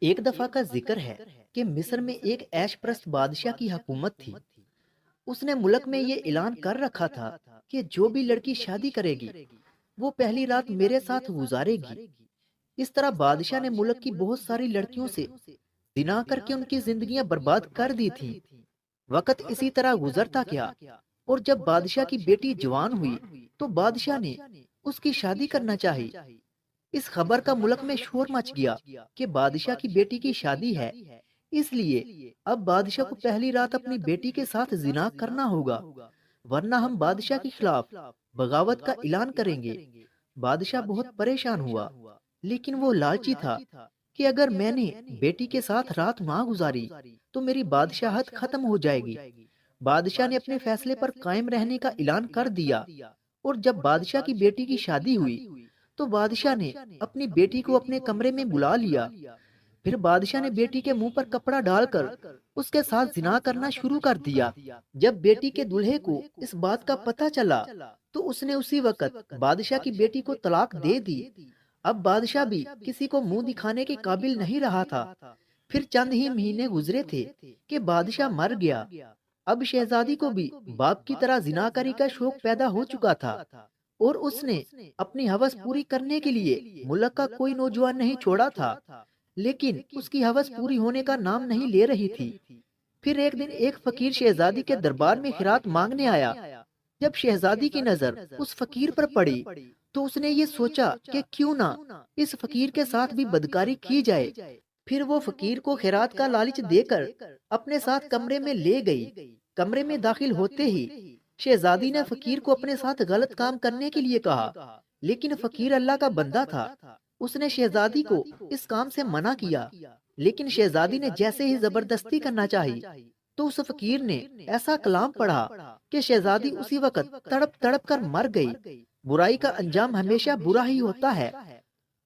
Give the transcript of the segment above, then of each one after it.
ایک دفعہ کا ذکر ہے کہ مصر میں ایک عیش پرست بادشاہ کی حکومت تھی۔ اس نے ملک میں یہ اعلان کر رکھا تھا کہ جو بھی لڑکی شادی کرے گی وہ پہلی رات میرے ساتھ گزارے گی۔ اس طرح بادشاہ نے ملک کی بہت ساری لڑکیوں سے زنا کر کے ان کی زندگیاں برباد کر دی تھیں۔ وقت اسی طرح گزرتا گیا اور جب بادشاہ کی بیٹی جوان ہوئی تو بادشاہ نے اس کی شادی کرنا چاہی۔ اس خبر کا ملک میں شور مچ گیا کہ بادشاہ کی بیٹی کی شادی ہے، اس لیے اب بادشاہ کو پہلی رات اپنی بیٹی کے ساتھ زنا کرنا ہوگا، ورنہ ہم بادشاہ کے خلاف بغاوت کا اعلان کریں گے۔ بادشاہ بہت پریشان ہوا، لیکن وہ لالچی تھا کہ اگر میں نے بیٹی کے ساتھ رات نہ گزاری تو میری بادشاہت ختم ہو جائے گی۔ بادشاہ نے اپنے فیصلے پر قائم رہنے کا اعلان کر دیا، اور جب بادشاہ کی بیٹی کی شادی ہوئی تو بادشاہ نے اپنی بیٹی کو اپنے کمرے میں بلا لیا۔ پھر بادشاہ نے بیٹی کے منہ پر کپڑا ڈال کر اس کے ساتھ زنا کرنا شروع کر دیا۔ جب بیٹی کے دلہے کو اس بات کا پتہ چلا تو اس نے اسی وقت بادشاہ کی بیٹی کو طلاق دے دی۔ اب بادشاہ بھی کسی کو منہ دکھانے کے قابل نہیں رہا تھا۔ پھر چند ہی مہینے گزرے تھے کہ بادشاہ مر گیا۔ اب شہزادی کو بھی باپ کی طرح زناکاری کا شوق پیدا ہو چکا تھا، اور اس نے اپنی ہوس پوری کرنے کے لیے ملک کا کوئی نوجوان نہیں چھوڑا تھا، لیکن اس کی ہوس پوری ہونے کا نام نہیں لے رہی تھی۔ پھر ایک دن ایک فقیر شہزادی کے دربار میں خیرات مانگنے آیا۔ جب شہزادی کی نظر اس فقیر پر پڑی تو اس نے یہ سوچا کہ کیوں نہ اس فقیر کے ساتھ بھی بدکاری کی جائے۔ پھر وہ فقیر کو خیرات کا لالچ دے کر اپنے ساتھ کمرے میں لے گئی۔ کمرے میں داخل ہوتے ہی شہزادی نے فقیر کو اپنے ساتھ غلط کام کرنے کے لیے کہا، لیکن فقیر اللہ کا بندہ تھا۔ اس نے شہزادی کو اس کام سے منع کیا، لیکن شہزادی نے جیسے ہی زبردستی کرنا چاہی تو اس فقیر نے ایسا کلام پڑھا کہ شہزادی اسی وقت تڑپ تڑپ کر مر گئی۔ برائی کا انجام ہمیشہ برا ہی ہوتا ہے۔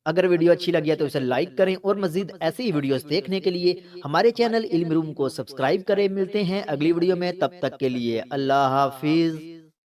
اگر ویڈیو اچھی لگی ہے تو اسے لائک کریں، اور مزید ایسی ہی ویڈیوز دیکھنے کے لیے ہمارے چینل علم روم کو سبسکرائب کریں۔ ملتے ہیں اگلی ویڈیو میں، تب تک کے لیے اللہ حافظ۔